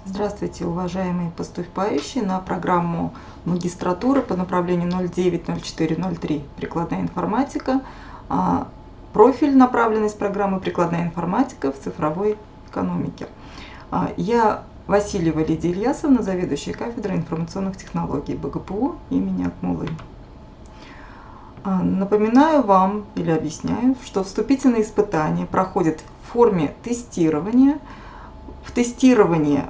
Здравствуйте, уважаемые поступающие на программу магистратуры по направлению 090403 «Прикладная информатика». Профиль, направленность программы «Прикладная информатика в цифровой экономике». Я Васильева Лидия Ильясовна, заведующая кафедрой информационных технологий БГПУ имени Акмуллы. Напоминаю вам или объясняю, что вступительные испытания проходят в форме тестирования. В тестировании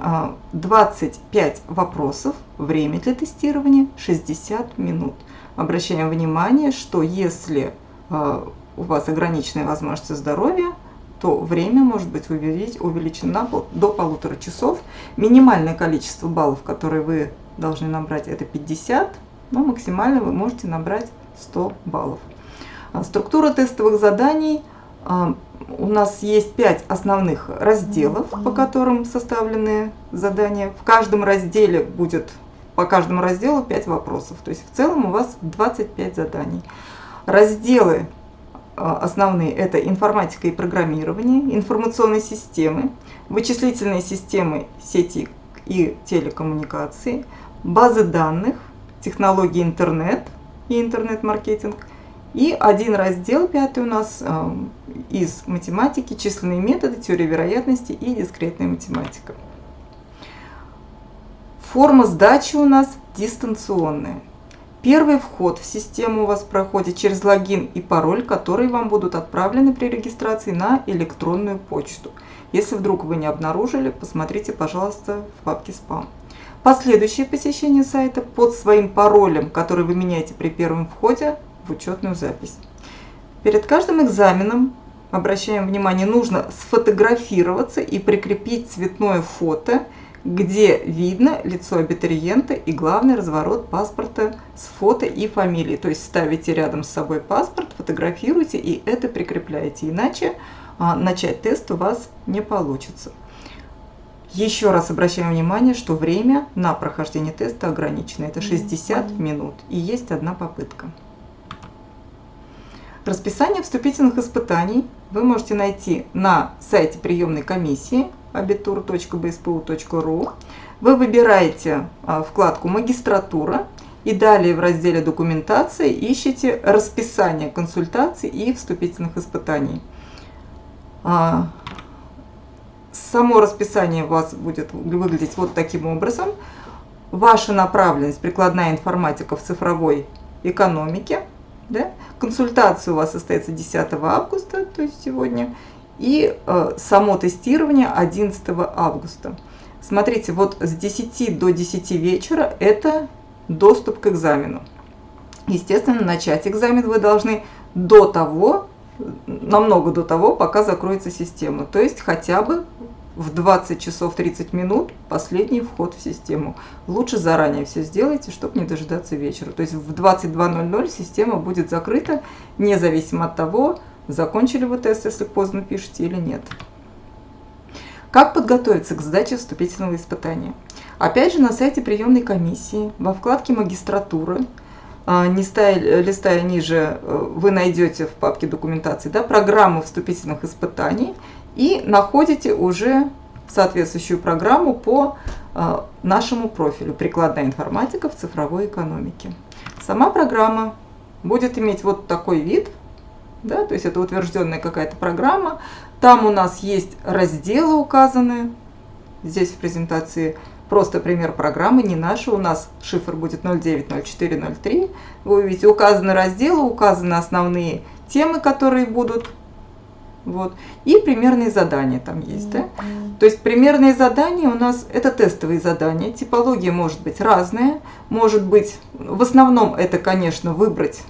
25 вопросов, время для тестирования 60 минут. Обращаем внимание, что если у вас ограниченные возможности здоровья, то время может быть увеличено до 1,5 часов. Минимальное количество баллов, которые вы должны набрать, это 50, но максимально вы можете набрать 100 баллов. Структура тестовых заданий. У нас есть 5 основных разделов, по которым составлены задания. В каждом разделе будет по каждому разделу 5 вопросов. То есть в целом у вас 25 заданий. Разделы основные — это информатика и программирование, информационные системы, вычислительные системы, сети и телекоммуникации, базы данных, технологии интернет и интернет-маркетинг. И один раздел, 5 у нас, из математики, численные методы, теория вероятности и дискретная математика. Форма сдачи у нас дистанционная. Первый вход в систему у вас проходит через логин и пароль, которые вам будут отправлены при регистрации на электронную почту. Если вдруг вы не обнаружили, посмотрите, пожалуйста, в папке «Спам». Последующее посещение сайта под своим паролем, который вы меняете при первом входе в учетную запись. Перед каждым экзаменом, обращаем внимание, нужно сфотографироваться и прикрепить цветное фото, где видно лицо абитуриента и главный разворот паспорта с фото и фамилией. То есть ставите рядом с собой паспорт, фотографируете и это прикрепляете, иначе начать тест у вас не получится. Еще раз обращаем внимание, что время на прохождение теста ограничено. Это 60 минут и есть одна попытка. Расписание вступительных испытаний вы можете найти на сайте приемной комиссии abitur.bspu.ru. Вы выбираете вкладку «Магистратура» и далее в разделе «Документация» ищете расписание консультаций и вступительных испытаний. Само расписание у вас будет выглядеть вот таким образом. Ваша направленность — прикладная информатика в цифровой экономике. Да? Консультация у вас состоится 10 августа, то есть сегодня, и само тестирование 11 августа. Смотрите, вот с 10 до 10 вечера это доступ к экзамену. Естественно, начать экзамен вы должны намного до того, пока закроется система, то есть хотя бы в 20 часов 30 минут последний вход в систему. Лучше заранее все сделайте, чтобы не дожидаться вечера. То есть в 22:00 система будет закрыта, независимо от того, закончили вы тест, если поздно пишете, или нет. Как подготовиться к сдаче вступительного испытания? Опять же, на сайте приемной комиссии во вкладке «Магистратуры», листая ниже, вы найдете в папке документации, да, программу вступительных испытаний и находите уже соответствующую программу по нашему профилю «Прикладная информатика в цифровой экономике». Сама программа будет иметь вот такой вид, да, то есть это утвержденная какая-то программа. Там у нас есть разделы указаны, здесь в презентации просто пример программы, не наша, у нас шифр будет 090403. Вы увидите, указаны разделы, указаны основные темы, которые будут. Вот. И примерные задания там есть. Да? То есть примерные задания у нас — это тестовые задания. Типология может быть разная. Может быть, в основном это, конечно, выбрать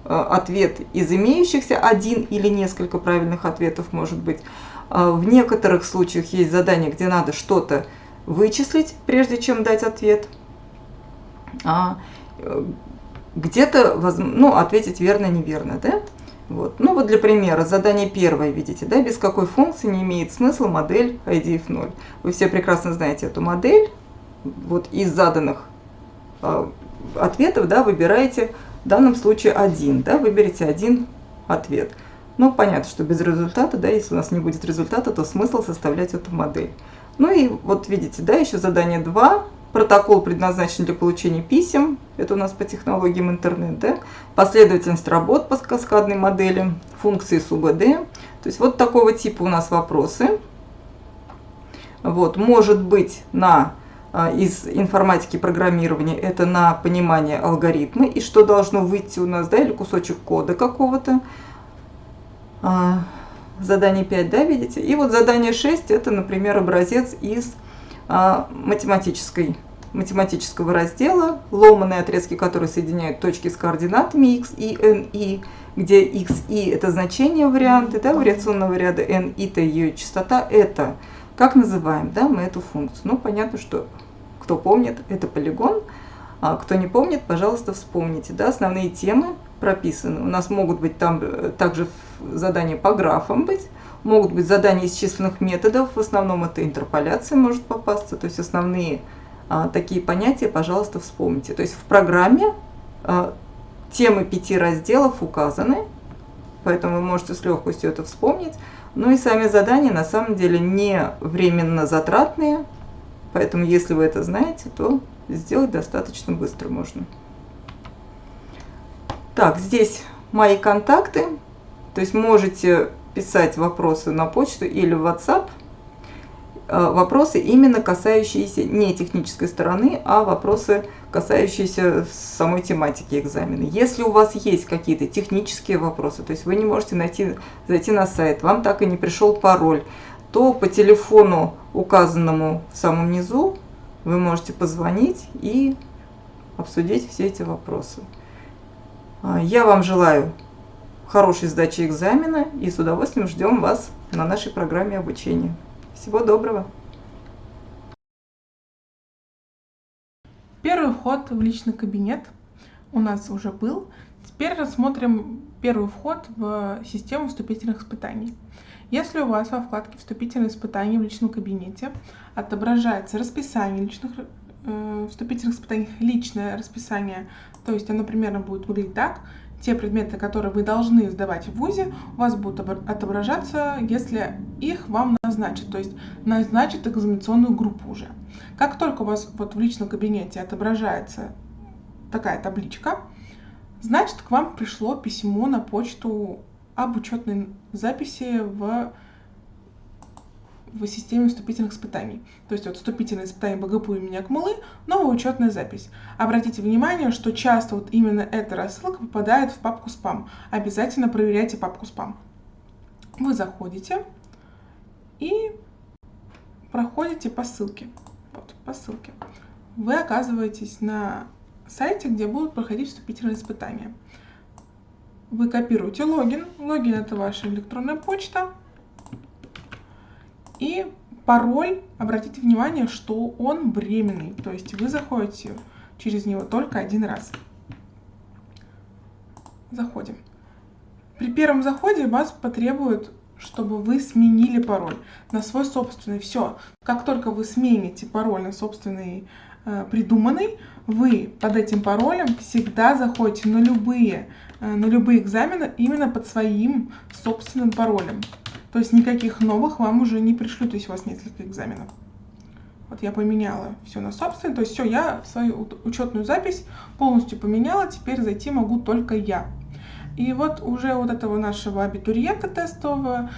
ответ из имеющихся, один или несколько правильных ответов может быть. В некоторых случаях есть задания, где надо что-то вычислить, прежде чем дать ответ. Где-то ответить верно-неверно. Да? Вот. Ну вот для примера, задание первое, видите, да, без какой функции не имеет смысла модель IDF0. Вы все прекрасно знаете эту модель. Вот из заданных ответов, да, выбираете в данном случае один, да, выберите один ответ. Ну, понятно, что без результата, да, если у нас не будет результата, то смысл составлять эту модель. Ну и вот видите, да, еще задание 2. Протокол предназначен для получения писем. Это у нас по технологиям интернет, да? Последовательность работ по каскадной модели, функции СУБД. То есть вот такого типа у нас вопросы. Вот, может быть, из информатики программирования это на понимание алгоритма и что должно выйти у нас, да, или кусочек кода какого-то. Задание 5, да, видите? И вот задание 6 это, например, образец из математического раздела, ломаные отрезки, которые соединяют точки с координатами x, y, n, y, где x, y это значение варианты, да, вариационного ряда, n, y это ее частота, это как называем, да, мы эту функцию. Ну, понятно, что кто помнит, это полигон, а кто не помнит, пожалуйста, вспомните, да, основные темы прописаны. У нас могут быть там также задания по графам быть, могут быть задания из численных методов, в основном это интерполяция может попасться, то есть основные такие понятия, пожалуйста, вспомните. То есть в программе темы 5 разделов указаны, поэтому вы можете с легкостью это вспомнить. Ну и сами задания на самом деле не временно затратные, поэтому если вы это знаете, то сделать достаточно быстро можно. Так, здесь мои контакты, то есть можете писать вопросы на почту или в WhatsApp. Вопросы именно касающиеся не технической стороны, а вопросы, касающиеся самой тематики экзамена. Если у вас есть какие-то технические вопросы, то есть вы не можете зайти на сайт, вам так и не пришел пароль, то по телефону, указанному в самом низу, вы можете позвонить и обсудить все эти вопросы. Я вам желаю хорошей сдачи экзамена и с удовольствием ждем вас на нашей программе обучения. Всего доброго! Первый вход в личный кабинет у нас уже был. Теперь рассмотрим первый вход в систему вступительных испытаний. Если у вас во вкладке «Вступительные испытания» в личном кабинете отображается расписание вступительных испытаний, личное расписание, то есть оно примерно будет выглядеть так. Те предметы, которые вы должны сдавать в ВУЗе, у вас будут отображаться, если их вам назначат, то есть назначат экзаменационную группу уже. Как только у вас вот в личном кабинете отображается такая табличка, значит, к вам пришло письмо на почту об учетной записи в системе вступительных испытаний. То есть вот вступительные испытания БГПУ имени Акмуллы, новая учетная запись. Обратите внимание, что часто вот именно эта рассылка попадает в папку спам. Обязательно проверяйте папку спам. Вы заходите и проходите по ссылке. Вот, по ссылке. Вы оказываетесь на сайте, где будут проходить вступительные испытания. Вы копируете логин. Логин — это ваша электронная почта. И пароль, обратите внимание, что он временный, то есть вы заходите через него только один раз. Заходим. При первом заходе вас потребуют, чтобы вы сменили пароль на свой собственный. Все. Как только вы смените пароль на собственный придуманный, вы под этим паролем всегда заходите на любые экзамены именно под своим собственным паролем. То есть никаких новых вам уже не пришлют, если у вас несколько экзаменов. Вот я поменяла все на собственный, то есть все, я свою учетную запись полностью поменяла, теперь зайти могу только я. И вот уже вот этого нашего абитуриента тестового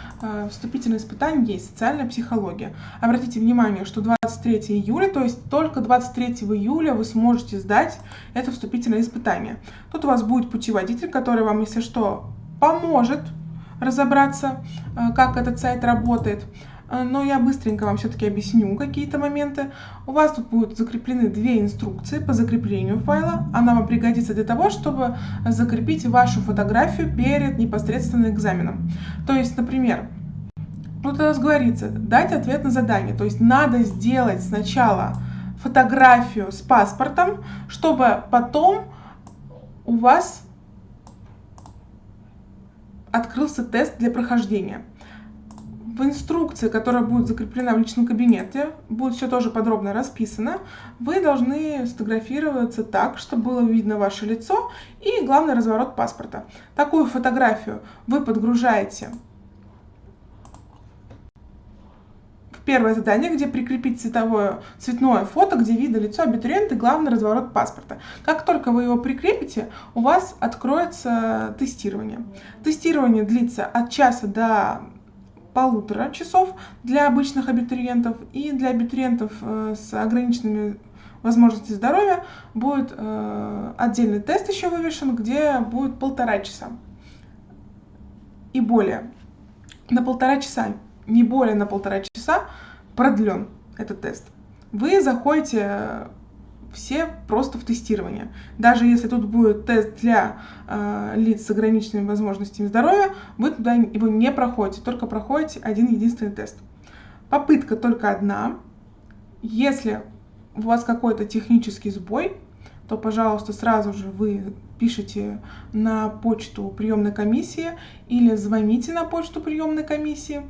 вступительное испытание есть, социальная психология. Обратите внимание, что 23 июля, то есть только 23 июля вы сможете сдать это вступительное испытание. Тут у вас будет путеводитель, который вам, если что, поможет разобраться, как этот сайт работает. Но я быстренько вам все-таки объясню какие-то моменты. У вас тут будут закреплены две инструкции по закреплению файла. Она вам пригодится для того, чтобы закрепить вашу фотографию перед непосредственно экзаменом. То есть, например, тут у нас говорится дать ответ на задание. То есть надо сделать сначала фотографию с паспортом, чтобы потом у вас открылся тест для прохождения. В инструкции, которая будет закреплена в личном кабинете, будет все тоже подробно расписано. Вы должны сфотографироваться так, чтобы было видно ваше лицо и, главный разворот паспорта. Такую фотографию вы подгружаете в первое задание, где прикрепить цветное фото, где видно лицо абитуриента и главный разворот паспорта. Как только вы его прикрепите, у вас откроется тестирование. Тестирование длится от часа до 1,5 часов для обычных абитуриентов, и для абитуриентов с ограниченными возможностями здоровья будет отдельный тест еще вывешен, где будет 1,5 часа и более. На 1,5 часа, не более на 1,5 часа продлен этот тест. Вы заходите все просто в тестирование. Даже если тут будет тест для лиц с ограниченными возможностями здоровья, вы туда его не проходите, только проходите один единственный тест. Попытка только одна. Если у вас какой-то технический сбой, то, пожалуйста, сразу же вы пишите на почту приемной комиссии или звоните на почту приемной комиссии.